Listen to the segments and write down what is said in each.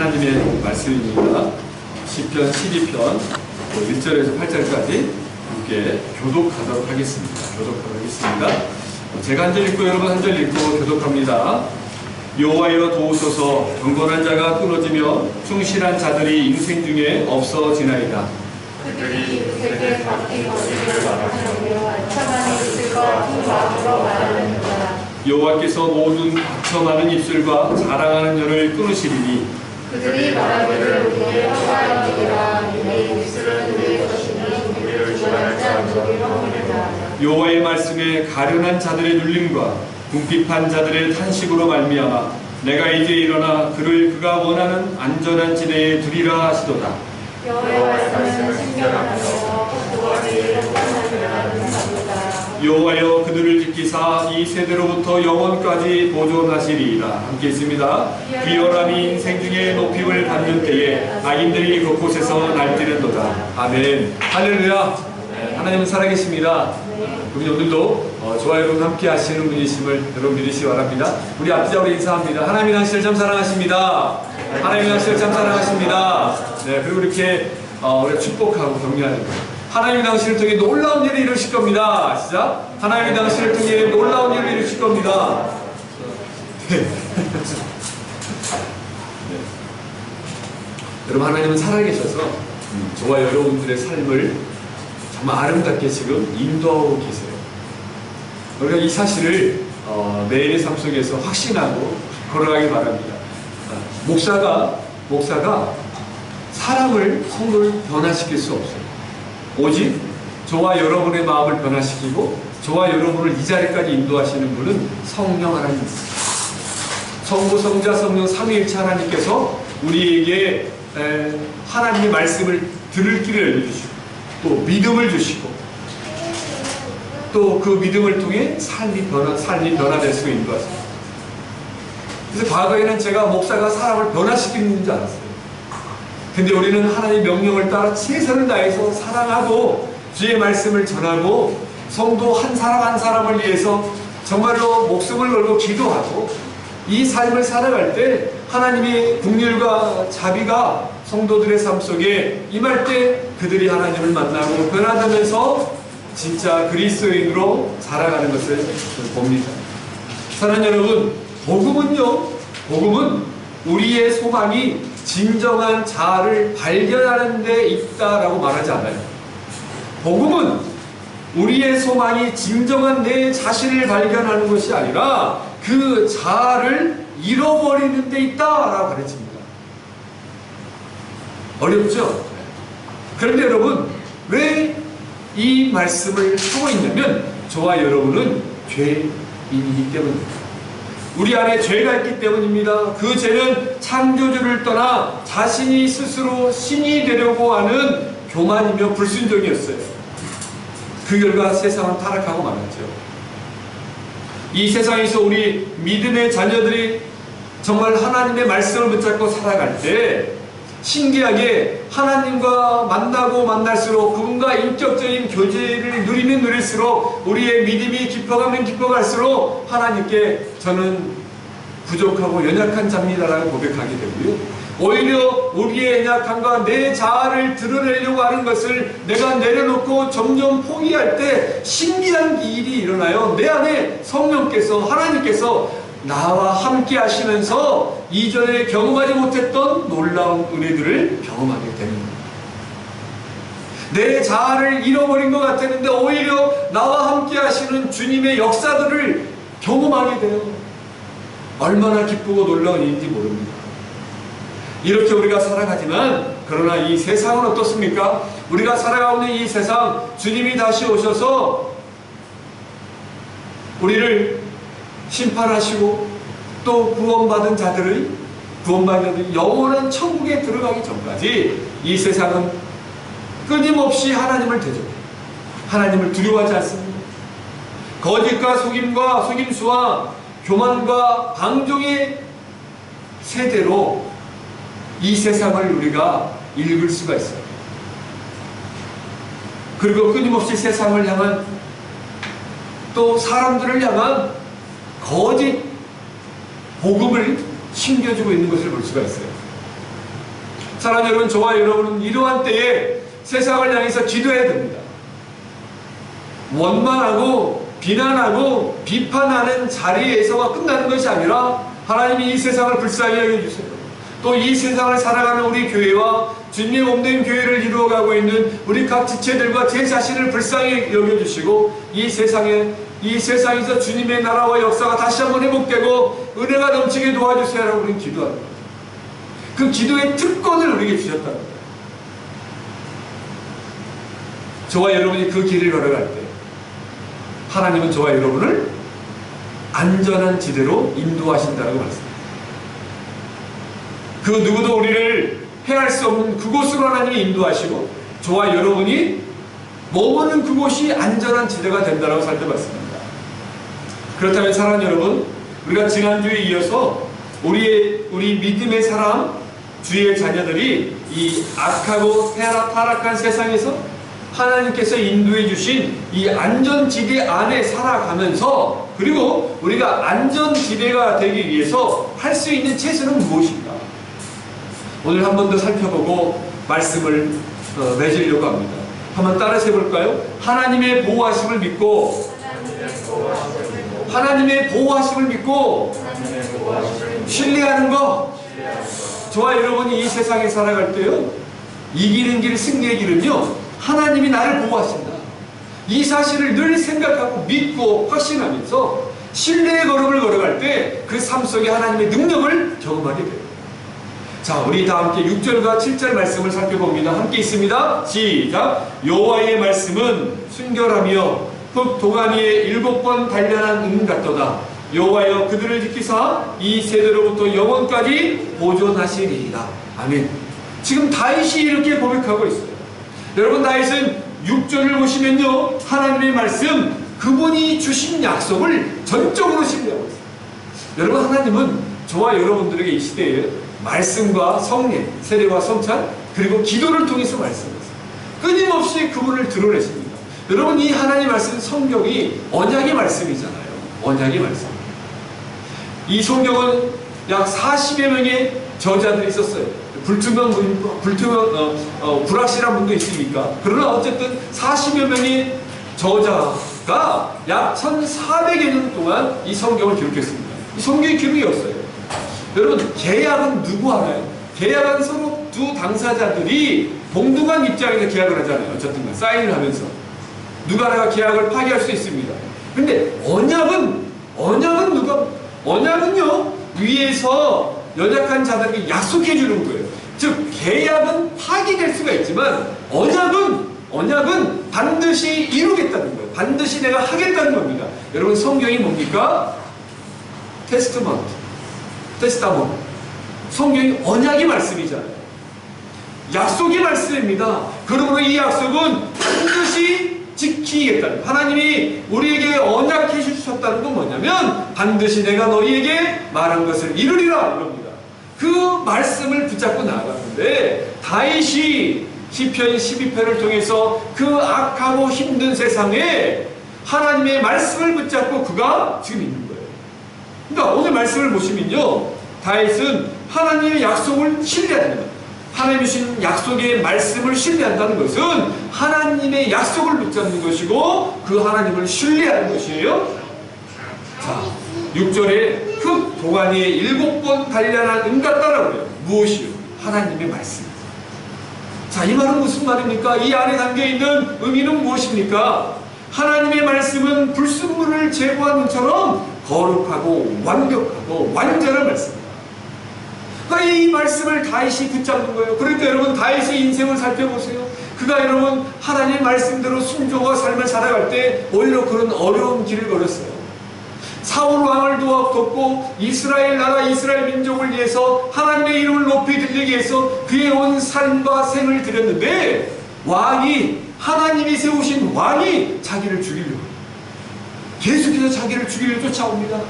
하나님의 말씀입니다. 시편 12편 1절에서 8절까지 함께 교독하도록 하겠습니다. 제가 한 절 읽고 여러분 한 절 읽고 교독합니다. 여호와여 도우소서. 경건한 자가 끊어지며 충실한 자들이 인생 중에 없어지나이다. 그들이 세계 밖의 거리를 말하며 참한 입술과 두 마음으로 말하는구나. 여호와께서 모든 박첨하는 입술과 자랑하는 혀를 끊으시리니 그들이 말하기를 우리의 허가이니라. 내 입술은 내 것이니 우리를 주관하지 않으리라 하느니라. 여호와의 말씀에 가련한 자들의 눌림과 궁핍한 자들의 탄식으로 말미암아 내가 이제 일어나 그를 그가 원하는 안전한 지대에 두리라 하시도다. 여호와의 말씀은 신경하며 그와 내일을 하느니라. 여호와여 그들을 지키사 이 세대로부터 영원까지 보존하시리이다. 함께 있습니다. 비열함이 인생 중에 높임을 받는 때에 악인들이 그곳에서 날뛰는도다. 아멘. 할렐루야. 하나님은 살아계십니다. 우리 오늘도 좋아요로 함께 하시는 분이심을 여러분 믿으시기 바랍니다. 우리 앞자로 인사합니다. 하나님이 당신을 참 사랑하십니다. 하나님이 당신을 참 사랑하십니다. 네, 그리고 이렇게 우리가 축복하고 격려하는 거예요. 하나님이 당신을 통해 놀라운 일을 이루실 겁니다. 시작. 하나님이 당신을 통해 놀라운 일을 이루실 겁니다. 네. 네. 여러분 하나님은 살아계셔서 저와 여러분들의 삶을 정말 아름답게 지금 인도하고 계세요. 우리가 이 사실을 매일의 삶 속에서 확신하고 걸어가기 바랍니다. 목사가 사람을, 성도를 변화시킬 수 없어요. 오직 저와 여러분의 마음을 변화시키고 저와 여러분을 이 자리까지 인도하시는 분은 성령 하나님입니다. 성부, 성자, 성령 삼위일체 하나님께서 우리에게 하나님의 말씀을 들을 길을 열려주시고 또 믿음을 주시고 또 그 믿음을 통해 삶이 변화될 수 인도하십니다. 그래서 과거에는 제가 목사가 사람을 변화시키는 줄 알았어요. 근데 우리는 하나님의 명령을 따라 최선을 다해서 사랑하고 주의 말씀을 전하고 성도 한 사람 한 사람을 위해서 정말로 목숨을 걸고 기도하고 이 삶을 살아갈 때 하나님의 긍휼과 자비가 성도들의 삶 속에 임할 때 그들이 하나님을 만나고 변화되면서 진짜 그리스도인으로 살아가는 것을 봅니다. 사랑하는 여러분, 복음은 우리의 소망이 진정한 자아를 발견하는 데 있다라고 말하지 않아요. 복음은 우리의 소망이 진정한 내 자신을 발견하는 것이 아니라 그 자아를 잃어버리는 데 있다라고 가르칩니다. 어렵죠? 그런데 여러분, 왜 이 말씀을 하고 있냐면 저와 여러분은 죄인이기 때문입니다. 우리 안에 죄가 있기 때문입니다. 그 죄는 창조주를 떠나 자신이 스스로 신이 되려고 하는 교만이며 불순종이었어요. 그 결과 세상은 타락하고 말았죠. 이 세상에서 우리 믿음의 자녀들이 정말 하나님의 말씀을 붙잡고 살아갈 때 신기하게 하나님과 만나고 만날수록 그분과 인격적인 교제를 누릴수록 우리의 믿음이 깊어가면 깊어갈수록 하나님께 저는 부족하고 연약한 자입니다라고 고백하게 되고요. 오히려 우리의 연약함과 내 자아를 드러내려고 하는 것을 내가 내려놓고 점점 포기할 때 신기한 일이 일어나요. 내 안에 성령께서 하나님께서 나와 함께 하시면서 이전에 경험하지 못했던 놀라운 은혜들을 경험하게 됩니다. 내 자아를 잃어버린 것 같았는데 오히려 나와 함께 하시는 주님의 역사들을 경험하게 돼요. 얼마나 기쁘고 놀라운 일인지 모릅니다. 이렇게 우리가 살아가지만 그러나 이 세상은 어떻습니까? 우리가 살아가고 있는 이 세상 주님이 다시 오셔서 우리를 심판하시고 또 구원받은 자들이 영원한 천국에 들어가기 전까지 이 세상은 끊임없이 하나님을 대적해요. 하나님을 두려워하지 않습니다. 거짓과 속임과 속임수와 교만과 방종의 세대로 이 세상을 우리가 읽을 수가 있어요. 그리고 끊임없이 세상을 향한 또 사람들을 향한 거짓 복음을 심겨주고 있는 것을 볼 수가 있어요. 사랑하는 여러분, 저와 여러분은 이러한 때에 세상을 향해서 기도해야 됩니다. 원망하고 비난하고 비판하는 자리에서가 끝나는 것이 아니라 하나님이 이 세상을 불쌍히 여겨주세요. 또 이 세상을 살아가는 우리 교회와 주님의 몸된 교회를 이루어가고 있는 우리 각 지체들과 제 자신을 불쌍히 여겨주시고 이 세상에서 주님의 나라와 역사가 다시 한번 회복되고 은혜가 넘치게 도와주세요라고 우리는 기도합니다. 그 기도의 특권을 우리에게 주셨다는 거예요. 저와 여러분이 그 길을 걸어갈 때 하나님은 저와 여러분을 안전한 지대로 인도하신다고 말씀합니다. 그 누구도 우리를 해할 수 없는 그곳으로 하나님이 인도하시고 저와 여러분이 머무는 그곳이 안전한 지대가 된다고 살펴봤습니다. 그렇다면 사랑하는 여러분, 우리가 지난주에 이어서 우리 믿음의 사람, 주의 자녀들이 이 악하고 타락한 세상에서 하나님께서 인도해 주신 이 안전지대 안에 살아가면서 그리고 우리가 안전지대가 되기 위해서 할 수 있는 최선은 무엇인가? 오늘 한 번 더 살펴보고 말씀을 맺으려고 합니다. 한번 따라서 해볼까요? 하나님의 보호하심을 믿고 신뢰하는 것. 저와 여러분이 이 세상에 살아갈 때요, 이기는 길, 승리의 길은요, 하나님이 나를 보호하신다. 이 사실을 늘 생각하고 믿고 확신하면서 신뢰의 걸음을 걸어갈 때 그 삶 속에 하나님의 능력을 경험하게 돼요. 자, 우리 다 함께 6절과 7절 말씀을 살펴봅니다. 함께 있습니다. 시작. 여호와의 말씀은 순결하며 흙 도가니에 7번 단련한 은 같도다. 여호와여 그들을 지키사 이 세대로부터 영원까지 보존하시리이다. 아멘. 지금 다윗이 이렇게 고백하고 있어요. 여러분, 다윗은 6절을 보시면요, 하나님의 말씀, 그분이 주신 약속을 전적으로 신뢰하고 있어요. 여러분, 하나님은 저와 여러분들에게 이 시대에 말씀과 성례, 세례와 성찬, 그리고 기도를 통해서 말씀하세요. 끊임없이 그분을 드러내십니다. 여러분, 이 하나님 말씀, 성경이 언약의 말씀이잖아요. 언약의 말씀. 이 성경은 약 40여 명의 저자들이 있었어요. 불확실한 분도 있으니까. 그러나 어쨌든 40여 명의 저자가 약 1400여 년 동안 이 성경을 기록했습니다. 이 성경의 기록이 없어요. 여러분, 계약은 누구 알아요? 계약은 서로 두 당사자들이 동등한 입장에서 계약을 하잖아요. 어쨌든 사인을 하면서 누가라가 계약을 파기할 수 있습니다. 근데 언약은요, 위에서 연약한 자들에게 약속해 주는 거예요. 즉, 계약은 파기될 수가 있지만 언약은 반드시 이루겠다는 거예요. 반드시 내가 하겠다는 겁니다. 여러분, 성경이 뭡니까? 테스타먼트. 성경이 언약의 말씀이잖아요. 약속의 말씀입니다. 그러므로 이 약속은 반드시 지키겠다는, 하나님이 우리에게 언약해 주셨다는 건 뭐냐면 반드시 내가 너희에게 말한 것을 이루리라 이럽니다. 그 말씀을 붙잡고 나아갔는데 다윗이 시편 12편을 통해서 그 악하고 힘든 세상에 하나님의 말씀을 붙잡고 그가 지금 있는 거예요. 그러니까 오늘 말씀을 보시면요, 다윗은 하나님의 약속을 신뢰합니다. 하나님이 주신 약속의 말씀을 신뢰한다는 것은 하나님의 약속을 붙잡는 것이고 그 하나님을 신뢰하는 것이에요. 자, 6절에 흙 도가니에 7번 단련한 은 같다라고 해요. 무엇이요? 하나님의 말씀. 자, 이 말은 무슨 말입니까? 이 안에 담겨있는 의미는 무엇입니까? 하나님의 말씀은 불순물을 제거한 눈처럼 거룩하고 완벽하고 완전한 말씀입니다. 그러니까 이 말씀을 다윗이 붙잡는 거예요. 그러니까 여러분, 다윗의 인생을 살펴보세요. 그가 여러분 하나님의 말씀대로 순종과 삶을 살아갈 때 오히려 그런 어려운 길을 걸었어요. 사울 왕을 돕고 이스라엘 나라, 이스라엘 민족을 위해서 하나님의 이름을 높이 들리기 위해서 그의 온 삶과 생을 드렸는데 왕이, 하나님이 세우신 왕이 자기를 죽이려고, 계속해서 자기를 죽이려고 쫓아옵니다.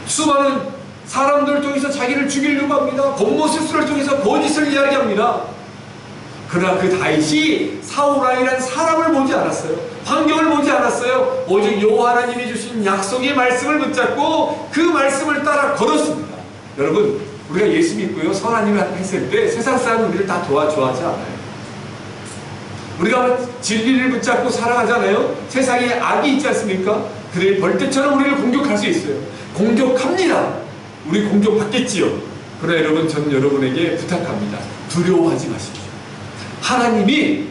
수많은 사람들을 통해서 자기를 죽이려고 합니다. 권모술수를 통해서 거짓을 이야기합니다. 그러나 그 다윗이 사울 왕이라는 사람을 보지 않았어요. 환경을 보지 않았어요. 오직 여호와 하나님이 주신 약속의 말씀을 붙잡고 그 말씀을 따라 걸었습니다. 여러분, 우리가 예수 믿고요 선한 일을 했을 때 세상 사람은 우리를 다 좋아하지 않아요. 우리가 진리를 붙잡고 살아가잖아요. 세상에 악이 있지 않습니까? 그들이 벌떼처럼 우리를 공격할 수 있어요. 공격합니다. 우리 공격받겠지요. 그러나 여러분, 저는 여러분에게 부탁합니다. 두려워하지 마십시오. 하나님이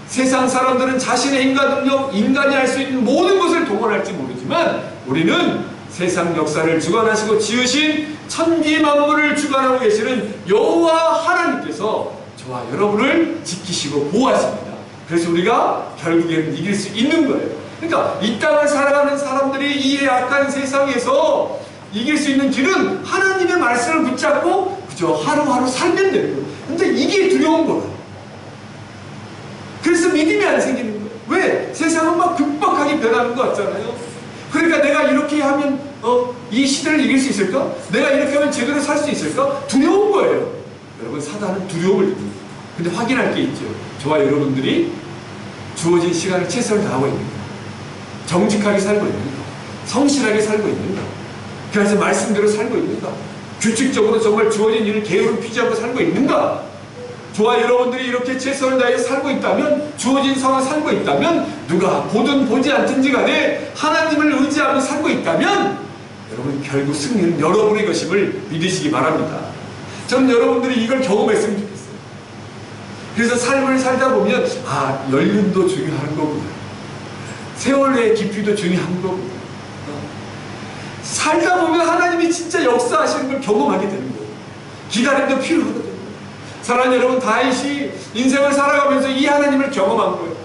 세상 사람들은 자신의 인간 능력, 인간이 할 수 있는 모든 것을 동원할지 모르지만 우리는 세상 역사를 주관하시고 지으신 천지 만물을 주관하고 계시는 여호와 하나님께서 저와 여러분을 지키시고 보호하십니다. 그래서 우리가 결국에는 이길 수 있는 거예요. 그러니까 이 땅을 살아가는 사람들이 이 악한 세상에서 이길 수 있는 길은 하나님의 말씀을 붙잡고 그저 하루하루 살면 되는 거예요. 근데 이게 두려운 거예요. 그래서 믿음이 안 생기는 거예요. 왜? 세상은 막 급박하게 변하는 것 같잖아요. 그러니까 내가 이렇게 하면 이 시대를 이길 수 있을까? 내가 이렇게 하면 제대로 살 수 있을까? 두려운 거예요. 여러분, 사단은 두려움을 줍니다. 근데 확인할 게 있죠. 저와 여러분들이 주어진 시간을 최선을 다하고 있는가? 정직하게 살고 있는가? 성실하게 살고 있는가? 그래서 말씀대로 살고 있는가? 규칙적으로 정말 주어진 일을 게으름 피지 않고 살고 있는가? 저와 여러분들이 이렇게 최선을 다해 살고 있다면, 주어진 상황 살고 있다면, 누가 보든 보지 않든지 간에 하나님을 의지하며 살고 있다면 여러분, 결국 승리는 여러분의 것임을 믿으시기 바랍니다. 저는 여러분들이 이걸 경험했으면 좋겠어요. 그래서 삶을 살다 보면 연륜도 중요한 거구나, 세월의 깊이도 중요한 거구나, 살다 보면 하나님이 진짜 역사하시는 걸 경험하게 되는 거예요. 기다림도 필요하거든요. 사랑하는 여러분, 다윗이 인생을 살아가면서 이 하나님을 경험한 거예요.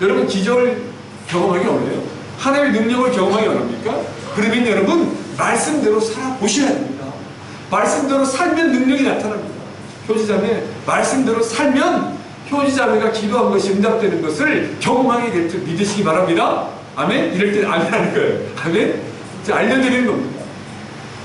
여러분, 기적을 경험하기 어려워요? 하나님의 능력을 경험하기 어렵니까? 그러면 여러분, 말씀대로 살아보셔야 됩니다. 말씀대로 살면 능력이 나타납니다. 효지자매, 말씀대로 살면 효지자매가 기도한 것이 응답되는 것을 경험하게 될 줄 믿으시기 바랍니다. 아멘? 이럴 때 아멘 하는 거예요. 아멘? 이제 알려드리는 겁니다.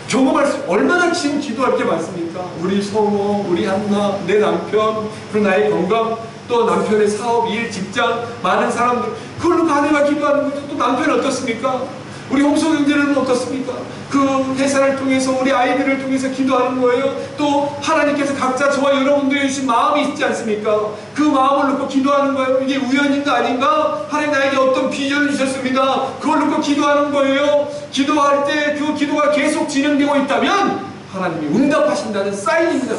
경험할 수, 얼마나 지금 기도할 게 많습니까? 우리 성호, 우리 한나, 내 남편, 그리고 나의 건강, 또 남편의 사업, 일, 직장, 많은 사람들, 그걸로 아내가 기도하는 거죠. 또 남편은 어떻습니까? 우리 홍소 형제는 어떻습니까? 그 회사를 통해서, 우리 아이들을 통해서 기도하는 거예요. 또 하나님께서 각자 저와 여러분들이 주신 마음이 있지 않습니까? 그 마음을 놓고 기도하는 거예요. 이게 우연인가 아닌가? 하나님 나에게 어떤 비전을 주셨습니다. 그걸 놓고 기도하는 거예요. 기도할 때 그 기도가 계속 진행되고 있다면 하나님이 응답하신다는 사인입니다.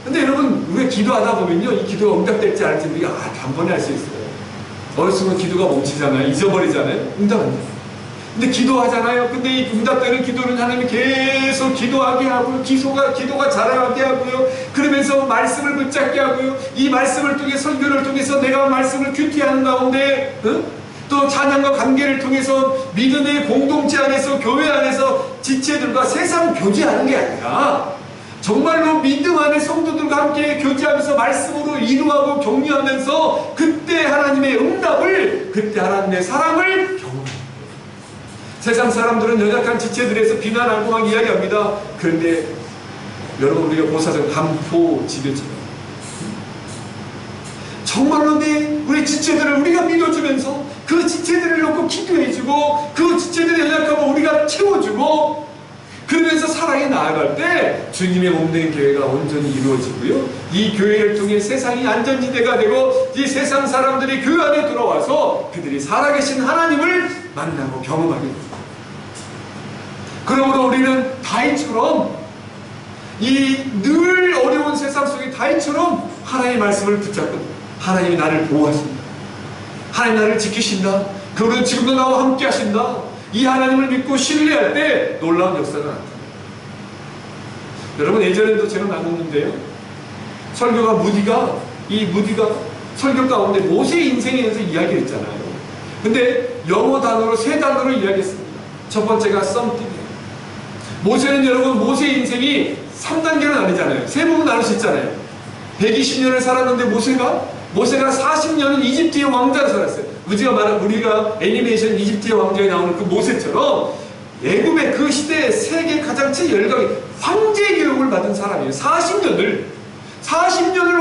근데 여러분, 우리가 기도하다 보면요, 이 기도가 응답될지 안 될지 우리가 단번에 알 수 있어요. 어느 순간 기도가 멈추잖아요. 잊어버리잖아요. 응답 안 돼요. 근데 기도하잖아요. 근데 이 응답되는 기도는 하나님이 계속 기도하게 하고요. 기도가 자라게 하고요. 그러면서 말씀을 붙잡게 하고요. 이 말씀을 통해, 설교를 통해서 내가 말씀을 큐티하는 가운데, 또 찬양과 관계를 통해서 믿음의 공동체 안에서, 교회 안에서 지체들과 세상 교제하는 게 아니라 정말로 믿음 안에 성도들과 함께 교제하면서 말씀으로 이루하고 격려하면서 그때 하나님의 응답을, 그때 하나님의 사랑을 경험합니다. 세상 사람들은 연약한 지체들에서 비난하고 막 이야기합니다. 그런데 여러분, 우리가 보사전 감포지대처럼 정말로 우리 지체들을 우리가 믿어주면서 그 지체들을 놓고 기도해주고 그 지체들의 연약함을 우리가 채워주고 그러면서 사랑에 나아갈 때 주님의 몸된 교회가 온전히 이루어지고요. 이 교회를 통해 세상이 안전지대가 되고 이 세상 사람들이 교회 안에 들어와서 그들이 살아계신 하나님을 만나고 경험하게 됩니다. 그러므로 우리는 다윗처럼 이 늘 어려운 세상 속에 다윗처럼 하나님의 말씀을 붙잡고 하나님이 나를 보호하신다. 하나님 나를 지키신다. 그분은 지금도 나와 함께 하신다. 이 하나님을 믿고 신뢰할 때 놀라운 역사가 나타납니다. 여러분, 예전에도 제가 나눴는데요. 설교가 무디가 설교 가운데 모세의 인생에 대해서 이야기를 했잖아요. 근데 영어 단어로 3단어로 이야기했습니다. 첫 번째가 something. 모세는 여러분, 모세의 인생이 3단계로 나뉘잖아요. 3부분 나눌 수 있잖아요. 120년을 살았는데 모세가 40년은 이집트의 왕자로 살았어요. 우리가 애니메이션 이집트의 왕자에 나오는 그 모세처럼 애굽의 그 시대의 세계 가장 최열강의 황제 교육을 받은 사람이에요. 40년을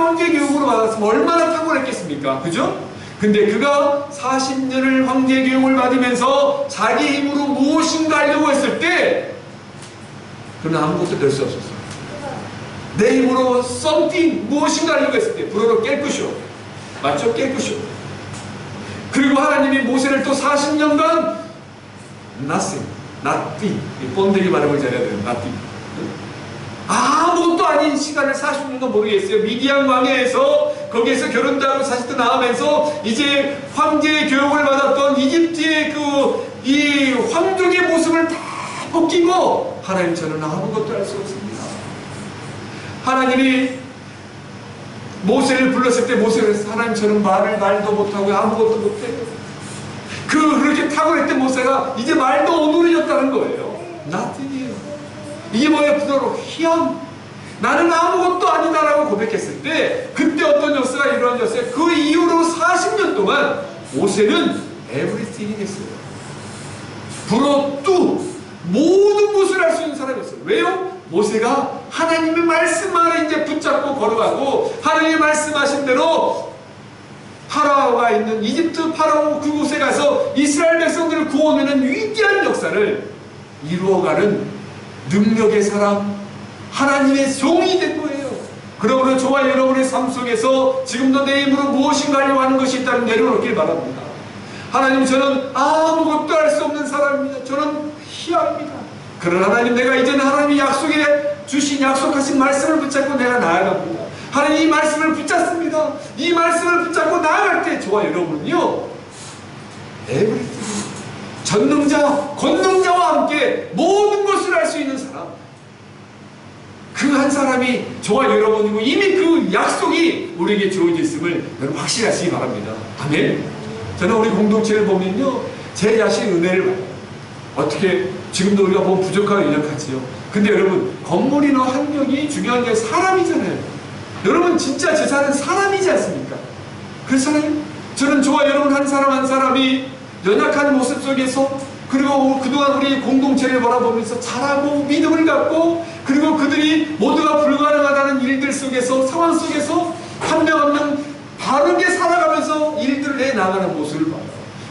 황제 교육으로 받았으면 얼마나 탁월했겠습니까? 그죠? 근데 그가 40년을 황제 교육을 받으면서 자기 힘으로 무엇인가 하려고 했을 때 그는 아무것도 될 수 없었어요. 내 힘으로 something 무엇인가 하려고 했을 때 불어로 깰 것이오. 맞죠? 깰 것이오. 그리고 하나님이 모세를 또 40년간 nothing, 번데기 발음을 잘해야 돼요. nothing. 아무것도 아닌 시간을 40년도 모르겠어요. 미디안 광야에서 거기에서 결혼도 하고 자식도 낳으면서 이제 황제의 교육을 받았던 이집트의 이 황족의 모습을 다 벗기고 하나님 저는 아무것도 할 수 없습니다. 하나님이 모세를 불렀을 때 모세를 하나님 저는 말도 못하고 아무것도 못해요. 그렇게 탁월했던 모세가 이제 말도 어눌해졌다는 거예요. nothing이에요. 이게 뭐예요? 불어로 희연. 나는 아무것도 아니다라고 고백했을 때 그때 어떤 역사가 일어나졌어요. 그 이후로 40년 동안 모세는 everything이 됐어요. 불어 뚜 모든 것을 할 수 있는 사람이었어요. 왜요? 모세가 하나님의 말씀만을 이제 붙잡고 걸어가고 하나님의 말씀하신 대로 파라오가 있는 이집트 파라오 그곳에 가서 이스라엘 백성들을 구원하는 위대한 역사를 이루어가는 능력의 사람, 하나님의 종이 된 거예요. 그러므로 저와 여러분의 삶 속에서 지금도 내 힘으로 무엇인가 하려고 하는 것이 있다면 내려놓길 바랍니다. 하나님 저는 아무것도 할 수 없는 사람입니다. 저는 희합니다. 그러나 하나님 내가 이제는 하나님이 약속에 주신 약속하신 말씀을 붙잡고 내가 나아갑니다. 하나님 이 말씀을 붙잡습니다. 이 말씀을 붙잡고 나아갈 때 저와 여러분은요 에브리띵 전능자 권능자와 함께 모든 것을 할 수 있는 사람, 그 한 사람이 저와 여러분이고 이미 그 약속이 우리에게 주어져 있음을 여러분 확실하시기 바랍니다. 아멘. 저는 우리 공동체를 보면요 제 자신 은혜를 받아요. 어떻게 지금도 우리가 보면 부족하고 연약하지요. 근데 여러분 건물이나 환경이 중요한 게 사람이잖아요. 여러분 진짜 재산은 사람이지 않습니까? 그렇잖아요. 저는 저와 여러분 한 사람 한 사람이 연약한 모습 속에서 그리고 그동안 우리 공동체를 바라보면서 자라고 믿음을 갖고 그리고 그들이 모두가 불가능하다는 일들 속에서 상황 속에서 한 명 한 명 바르게 살아가면서 일들을 해나가는 모습을 봐요.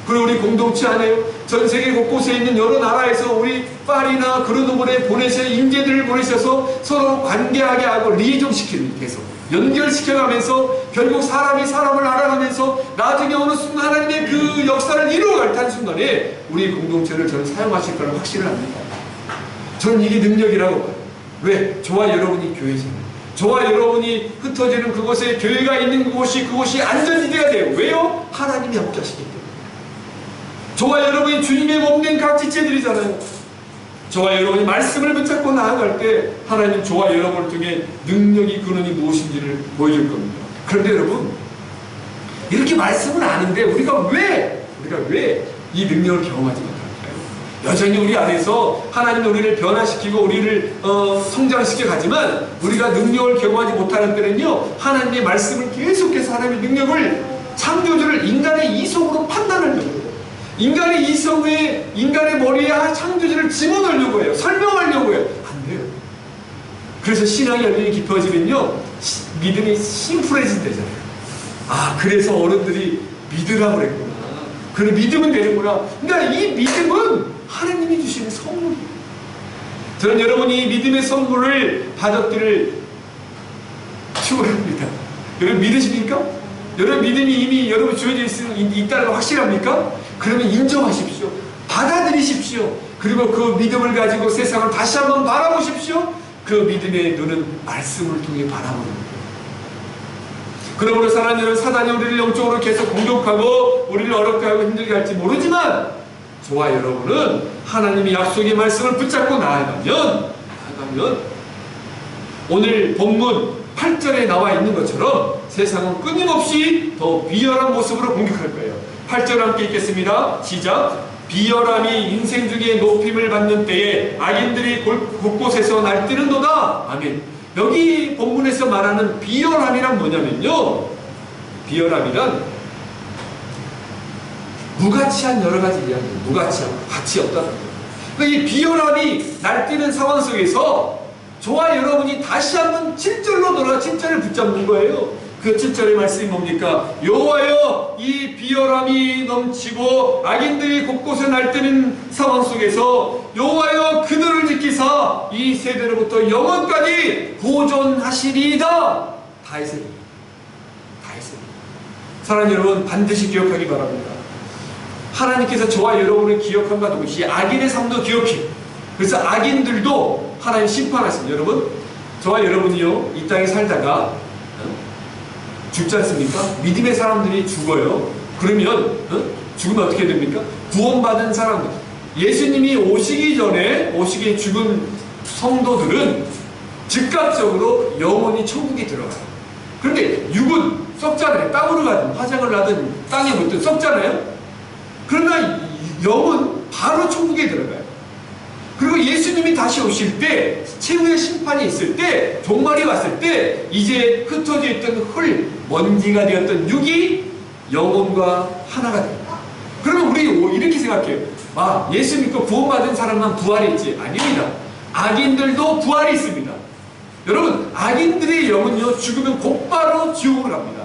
그리고 우리 공동체 안에 전 세계 곳곳에 있는 여러 나라에서 우리 파리나 그르노블에 보내셔 인재들을 보내셔서 서로 관계하게 하고 리에종시키는 계속 연결시켜가면서 결국 사람이 사람을 알아가면서 나중에 어느 순간 하나님의 그 역사를 이루어갈 때 한순간에 우리 공동체를 저는 사용하실 걸 확신을 합니다. 저는 이게 능력이라고 봐요. 왜? 저와 여러분이 교회잖아요. 저와 여러분이 흩어지는 그곳에 교회가 있는 그곳이 안전지대가 돼요. 왜요? 하나님이 함께하시기 때문에. 저와 여러분이 주님의 몸된 각 지체들이잖아요. 저와 여러분이 말씀을 붙잡고 나아갈 때 하나님 저와 여러분을 통해 능력이 근원이 무엇인지를 보여줄 겁니다. 그런데 여러분 이렇게 말씀을 아는데 우리가 왜 이 능력을 경험하지 못할까요? 여전히 우리 안에서 하나님이 우리를 변화시키고 우리를 성장시켜 가지만 우리가 능력을 경험하지 못하는 때는요 하나님의 말씀을 계속해서 하나님의 능력을 창조주를 인간의 이성으로 판단하려고 해요. 인간의 이성에 인간의 머리에 창조주를 집어넣으려고 해요. 설명하려고 해요. 안 돼요. 그래서 신앙이 열심히 깊어지면요 믿음이 심플해진대잖아요. 아 그래서 어른들이 믿으라고 그랬구나. 그래 믿으면 되는구나. 그러니까 이 믿음은 하나님이 주시는 선물이에요. 저는 여러분이 이 믿음의 선물을 받았기를 축원합니다. 여러분 믿으십니까? 여러분 믿음이 이미 여러분 주어져 있다는 거 확실합니까? 그러면 인정하십시오. 받아들이십시오. 그리고 그 믿음을 가지고 세상을 다시 한번 바라보십시오. 그 믿음의 눈은 말씀을 통해 바라보는 거예요. 그러므로 사람들은 사단이 우리를 영적으로 계속 공격하고 우리를 어렵게 하고 힘들게 할지 모르지만 저와 여러분은 하나님의 약속의 말씀을 붙잡고 나아가면 오늘 본문 8절에 나와 있는 것처럼 세상은 끊임없이 더 비열한 모습으로 공격할 거예요. 8절 함께 읽겠습니다. 시작. 비열함이 인생 중에 높임을 받는 때에 악인들이 곳곳에서 날뛰는도다. 아멘. 여기 본문에서 말하는 비열함이란 뭐냐면요 비열함이란 무가치한 여러 가지 이야기예요. 무가치한 가치 없다는 거예요. 그러니까 이 비열함이 날뛰는 상황 속에서 저와 여러분이 다시 한번 7절로 돌아가 7절을 붙잡는 거예요. 그 7절의 말씀이 뭡니까? 여호와여 이 비열함이 넘치고 악인들이 곳곳에 날뛰는 상황 속에서 여호와여 그들을 지키사 이 세대로부터 영원까지 보존하시리이다. 다 했어요. 다 했어요. 사랑하는 여러분, 반드시 기억하기 바랍니다. 하나님께서 저와 여러분을 기억함과 동시에 악인의 삶도 기억해요. 그래서 악인들도 하나님 심판하십니다. 여러분, 저와 여러분이요, 이 땅에 살다가 죽지 않습니까? 믿음의 사람들이 죽어요. 그러면 죽으면 어떻게 됩니까? 구원받은 사람들, 예수님이 오시기 전에 오시기 죽은 성도들은 즉각적으로 영원히 천국에 들어가요. 그런데 육은 썩잖아요. 땅으로 가든 화장을 하든 땅에 묻든 썩잖아요. 그러나 영은 바로 천국에 들어가요. 그리고 예수님이 다시 오실 때, 최후의 심판이 있을 때, 종말이 왔을 때, 이제 흩어져 있던 흙, 먼지가 되었던 육이 영혼과 하나가 됩니다. 그러면 우리 이렇게 생각해요. 아, 예수 믿고 구원받은 사람만 부활이 있지. 아닙니다. 악인들도 부활이 있습니다. 여러분, 악인들의 영은요, 죽으면 곧바로 지옥으로 갑니다.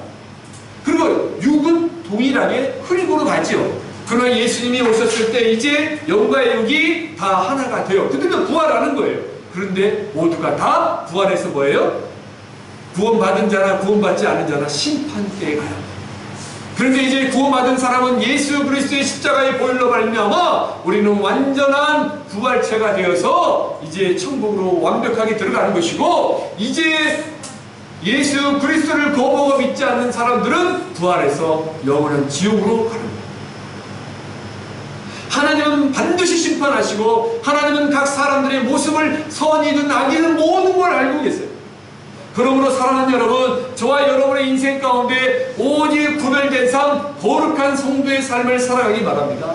그리고 육은 동일하게 흙으로 가지요. 그러나 예수님이 오셨을 때 이제 영과 육이 다 하나가 돼요. 그러면 부활하는 거예요. 그런데 모두가 다 부활해서 뭐예요? 구원받은 자나 구원받지 않은 자나 심판대에 가요. 그런데 이제 구원받은 사람은 예수 그리스도의 십자가의 보혈로 말미암아 우리는 완전한 부활체가 되어서 이제 천국으로 완벽하게 들어가는 것이고, 이제 예수 그리스도를 거부하고 믿지 않는 사람들은 부활해서 영원한 지옥으로 가는 거예요. 하나님은 반드시 심판하시고, 하나님은 각 사람들의 모습을 선이든 악이든 모든 걸 알고 계세요. 그러므로 사랑하는 여러분, 저와 여러분의 인생 가운데 오직 구별된 삶, 거룩한 성도의 삶을 살아가기 바랍니다.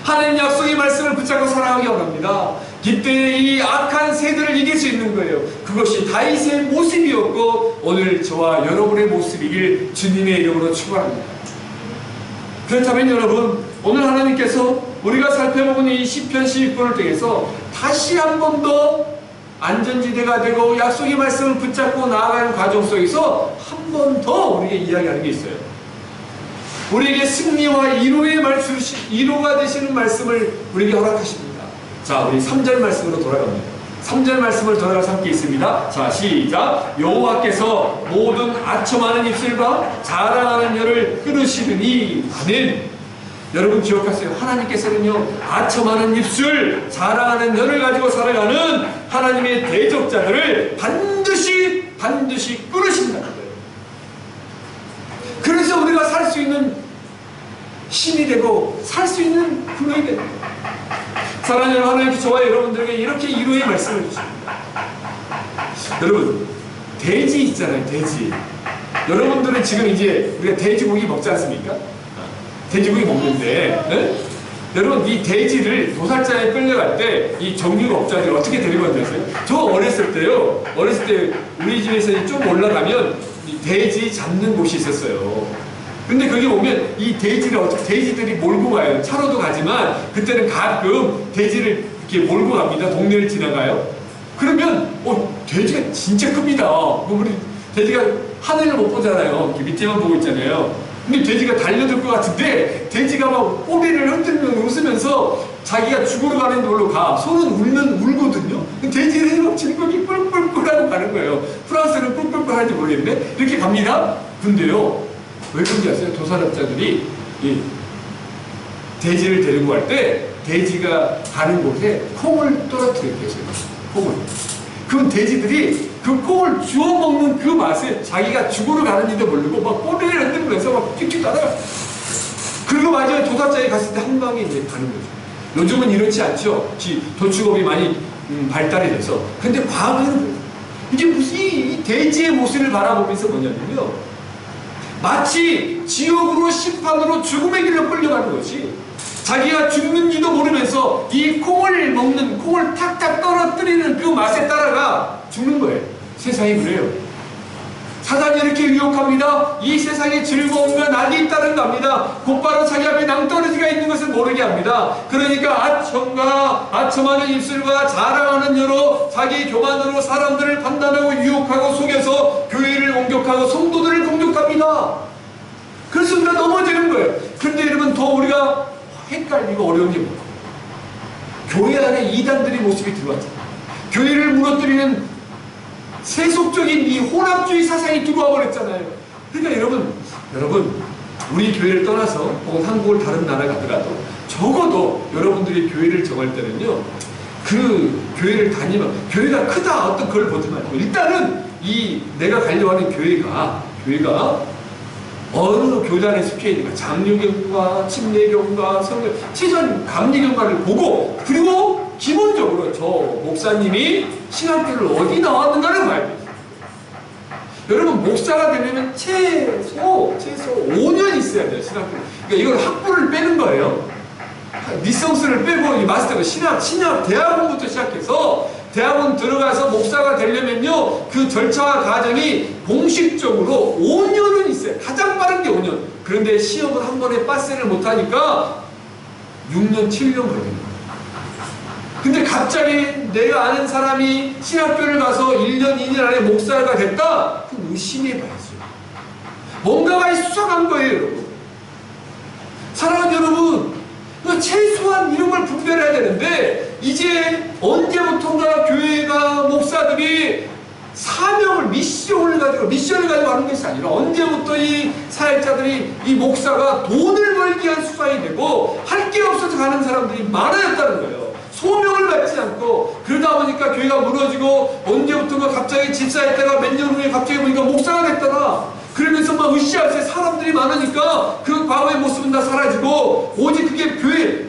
하나님 약속의 말씀을 붙잡고 살아가기 바랍니다. 이때 이 악한 세대를 이길 수 있는 거예요. 그것이 다윗의 모습이었고 오늘 저와 여러분의 모습이길 주님의 이름으로 축원합니다. 그렇다면 여러분, 오늘 하나님께서 우리가 살펴보는 이 시편 12편을 통해서 다시 한 번 더 안전지대가 되고 약속의 말씀을 붙잡고 나아가는 과정 속에서 한 번 더 우리에게 이야기하는 게 있어요. 우리에게 승리와 위로가 되시는 말씀을 우리에게 허락하십니다. 자, 우리 3절 말씀으로 돌아갑니다. 3절 말씀을 돌아가서 함께 있습니다. 자, 시작. 여호와께서 모든 아첨하는 입술과 자랑하는 혀를 끊으시느니. 아멘. 여러분 기억하세요. 하나님께서는요, 아첨하는 입술, 자랑하는 혀를 가지고 살아가는 하나님의 대적자들을 반드시 끊으신다는 거예요. 그래서 우리가 살 수 있는 힘이 되고 살 수 있는 근원이 됩니다. 사랑하는 하나님께서 저와 여러분들에게 이렇게 위로의 말씀을 주십니다. 여러분, 돼지 있잖아요. 돼지. 여러분들은 지금 이제 우리가 돼지고기 먹지 않습니까? 돼지고기 먹는데, 네? 여러분, 이 돼지를 도살장에 끌려갈 때 이 정육업자들이 어떻게 데리고 왔는지 아세요? 저 어렸을 때요, 어렸을 때 우리 집에서 좀 올라가면 이 돼지 잡는 곳이 있었어요. 근데 거기 오면 이 돼지들이 몰고 가요. 차로도 가지만 그때는 가끔 돼지를 이렇게 몰고 갑니다. 동네를 지나가요. 그러면 돼지가 진짜 큽니다. 우리 돼지가 하늘을 못 보잖아요. 이렇게 밑에만 보고 있잖아요. 근데 돼지가 달려들 것 같은데 돼지가 막 꼬리를 흔들며 웃으면서 자기가 죽으러 가는 데로 가. 소는 울거든요. 돼지들이 막 질겁이 뿔뿔뿔 하고 가는 거예요. 프랑스는 뿔뿔뿔 하는지 모르겠는데 이렇게 갑니다. 근데요, 왜 그런지 아세요? 도살업자들이 이 돼지를 데리고 갈 때 돼지가 가는 곳에 콩을 떨어뜨렸대요. 콩을. 그럼 돼지들이 그 콩을 주워 먹는 그 맛에 자기가 죽으러 가는지도 모르고 막 꼬리를 흔들면서 막 틱틱 따라가. 그리고 마지막에 도살장에 갔을 때 한 방에 이제 가는 거죠. 요즘은 이렇지 않죠. 도축업이 많이 발달이 돼서. 근데 과거에는 이게 무슨 이 돼지의 모습을 바라보면서 뭐냐면요, 마치 지옥으로 심판으로 죽음의 길로 끌려가는 것이, 자기가 죽는지도 모르면서 이 콩을 먹는, 콩을 탁탁 떨어뜨리는 그 맛에 따라가 죽는 거예요. 세상이 그래요. 사단이 이렇게 유혹합니다. 이 세상에 즐거움과 낙이 있다는 겁니다. 곧바로 자기 앞에 낭떠러지가 있는 것을 모르게 합니다. 그러니까 아첨하는 입술과 자랑하는 혀로 자기 교만으로 사람들을 판단하고 유혹하고 속여서 교회를 공격하고 성도들을 공격합니다. 그래서 우리가 넘어지는 거예요. 그런데 여러분, 더 우리가 헷갈리고 어려운 게 뭐예요? 교회 안에 이단들의 모습이 들어왔잖아요. 교회를 무너뜨리는 세속적인 이 혼합주의 사상이 들어와 버렸잖아요. 그러니까 여러분 우리 교회를 떠나서 혹은 한국을 다른 나라 가더라도 적어도 여러분들이 교회를 정할 때는요, 그 교회를 다니면 교회가 크다 어떤 걸 보지 말고 일단은 이 내가 가려고 하는 교회가 어느 교단에 속해 있는가, 장로교인가 침례교인가 성경 최소한 감리교인가를 보고, 그리고 기본적으로 저 목사님이 신학교를 어디 나왔는가를 봐야 돼요. 여러분 목사가 되려면 최소 5년 있어야 돼요. 신학교. 그러니까 이걸 학부를 빼는 거예요. 리성스를 빼고 이 마스터가 신학 대학원부터 시작해서 대학원 들어가서 목사가 되려면요, 그 절차와 과정이 공식적으로 5년은 있어요. 가장 빠른 게 5년. 그런데 시험을 한 번에 빠스를 못하니까 6년, 7년 걸립니다. 근데 갑자기 내가 아는 사람이 신학교를 가서 1년, 2년 안에 목사가 됐다? 그럼 의심해봐야죠. 뭔가가 수상한 거예요, 여러분. 사랑하는 여러분, 최소한 이런 걸 분별해야 되는데, 이제 언제부턴가 교회가, 목사들이 사명을, 미션을 가지고 하는 것이 아니라, 언제부터 이 사역자들이, 이 목사가 돈을 벌기 위한 수단이 되고 할 게 없어서 가는 사람들이 많아졌다는 거예요. 소명을 받지 않고. 그러다 보니까 교회가 무너지고, 언제부턴가 갑자기 집사했다가 몇 년 후에 갑자기 보니까 목사가 됐다가, 그러면서 막 으쌰으쌰 사람들이 많으니까 그 과거의 모습은 다 사라지고, 오직 그게 교회,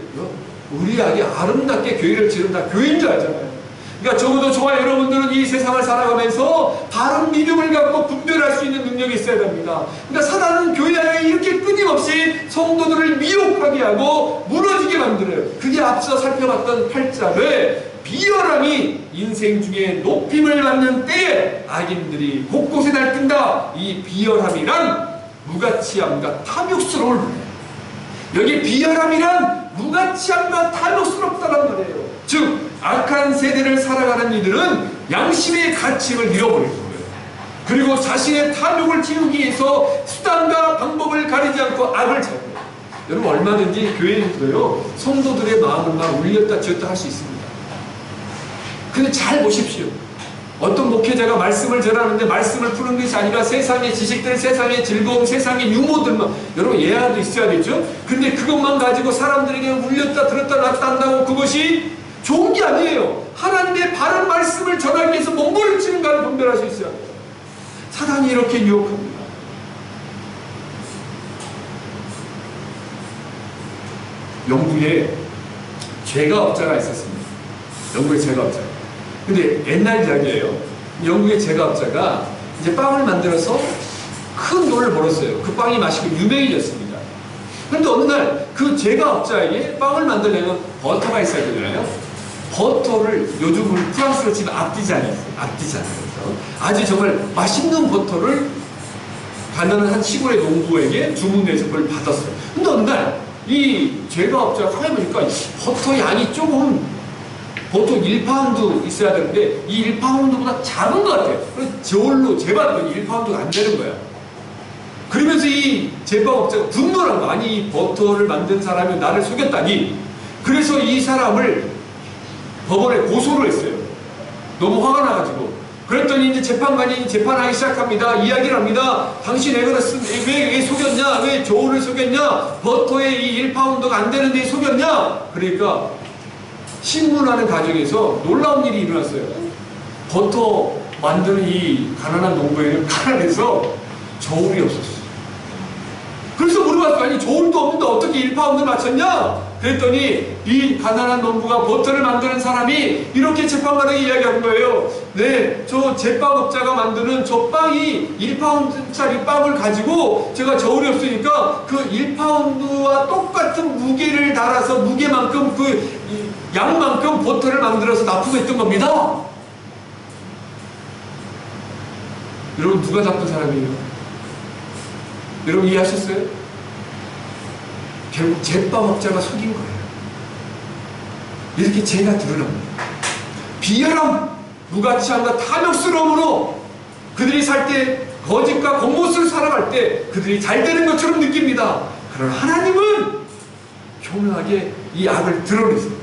우리 아기 아름답게 교회를 지른다, 교회인 줄 알잖아요. 그러니까 적어도 저와 여러분들은 이 세상을 살아가면서 바른 믿음을 갖고 분별할 수 있는 능력이 있어야 됩니다. 그러니까 사단은 교회 안에 이렇게 끊임없이 성도들을 미혹하게 하고 무너지게 만들어요. 그게 앞서 살펴봤던 8장의 비열함이 인생 중에 높임을 받는 때에 악인들이 곳곳에 날뛴다. 이 비열함이란 무가치함과 탐욕스러움을 말해요. 여기 비열함이란 무가치함과 탐욕스럽다는 말이에요. 즉 악한 세대를 살아가는 이들은 양심의 가치를 잃어버리는 거예요. 그리고 자신의 탐욕을 채우기 위해서 수단과 방법을 가리지 않고 악을 찾아요. 여러분 얼마든지 교회에서요, 성도들의 마음을 막 울렸다 지었다 할 수 있습니다. 근데 잘 보십시오. 어떤 목회자가 말씀을 전하는데 말씀을 푸는 것이 아니라 세상의 지식들, 세상의 즐거움, 세상의 유머들만, 여러분 예화도 있어야 되죠. 근데 그것만 가지고 사람들에게 울렸다 들었다 놨다 한다고 그것이 좋은 게 아니에요. 하나님의 바른 말씀을 전하기 위해서 몸부림치는가를 분별할 수 있어야 돼요. 사단이 이렇게 유혹합니다. 영국에 제과업자가 있었습니다. 영국에 제과업자. 근데 옛날 이야기예요. 영국의 제과업자가 이제 빵을 만들어서 큰 돈을 벌었어요. 그 빵이 맛있고 유명해졌습니다. 그런데 어느 날 그 제과업자에게 빵을 만들려면 버터가 있어야 되잖아요. 버터를 요즘은 프랑스로 치면 앞디잖아요. 아주 정말 맛있는 버터를 가난한 한 시골의 농부에게 주문해서 그걸 받았어요. 근데 어느 날 이 제과업자가 가만히 보니까 버터 양이 조금, 보통 1파운드 있어야 되는데 이 1파운드보다 작은 것 같아요. 그래서 저울로 재봤더니 1파운드가 안 되는 거야. 그러면서 이 제과업자가 분노한 거, 아니 이 버터를 만든 사람이 나를 속였다니. 그래서 이 사람을 법원에 고소를 했어요. 너무 화가 나가지고. 그랬더니 이제 재판관이 재판하기 시작합니다. 이야기를 합니다. 당신 왜 속였냐? 왜 저울을 속였냐? 버터에 이 1파운드가 안 되는데 속였냐? 그러니까 신문하는 과정에서 놀라운 일이 일어났어요. 버터 만드는 이 가난한 농부에는 가난해서 저울이 없었어요. 그래서 물어봤어요. 아니 저울도 없는데 어떻게 1파운드 맞췄냐? 그랬더니 이 가난한 농부가 버터를 만드는 사람이 이렇게 재판관에게 이야기하는 거예요. 네, 저 제빵업자가 만드는 저 빵이 1파운드짜리 빵을 가지고 제가 저울이 없으니까 그 1파운드와 똑같은 무게를 달아서 무게만큼 그 양만큼 버터를 만들어서 납품했던 겁니다. 여러분 누가 나쁜 사람이에요? 여러분 이해하셨어요? 결국 제빵업자가 속인 거예요. 이렇게 죄가 드러납니다. 비열함, 무가치함과 탐욕스러움으로 그들이 살 때, 거짓과 겉모습을 살아갈 때 그들이 잘 되는 것처럼 느낍니다. 그러나 하나님은 교묘하게 이 악을 드러내세요.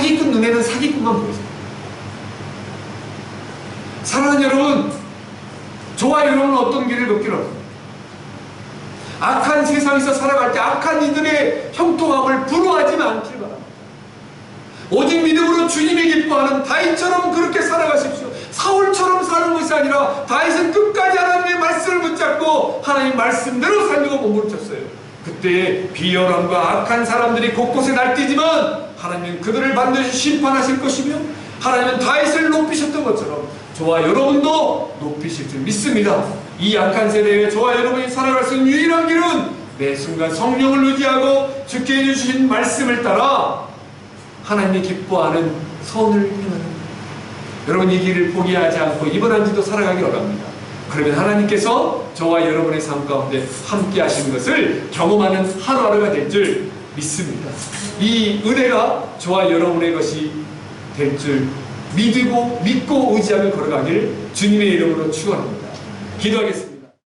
사기꾼 눈에는 사기꾼만 보였어요. 사랑하는 여러분, 저와 여러분은 어떤 길을 걷기로 합니다. 악한 세상에서 살아갈 때 악한 이들의 형통함을 부러워하지 않길 바랍니다. 오직 믿음으로 주님이 기뻐하는 다윗처럼 그렇게 살아가십시오. 사울처럼 사는 것이 아니라 다윗은 끝까지 하나님의 말씀을 붙잡고 하나님 말씀대로 살려고 몸부림쳤어요. 그때 비열함과 악한 사람들이 곳곳에 날뛰지만 하나님은 그들을 반드시 심판하실 것이며 하나님은 다윗을 높이셨던 것처럼 저와 여러분도 높이실 줄 믿습니다. 이 악한 세대에 저와 여러분이 살아갈 수 있는 유일한 길은 매 순간 성령을 의지하고 주께 해주신 말씀을 따라 하나님이 기뻐하는 선을 행하는 것. 여러분, 이 길을 포기하지 않고 이번 한 주도 살아가기 원합니다. 그러면 하나님께서 저와 여러분의 삶 가운데 함께 하시는 것을 경험하는 하루하루가 될 줄 믿습니다. 이 은혜가 저와 여러분의 것이 될 줄 믿고 의지하며 걸어가길 주님의 이름으로 축원합니다. 기도하겠습니다.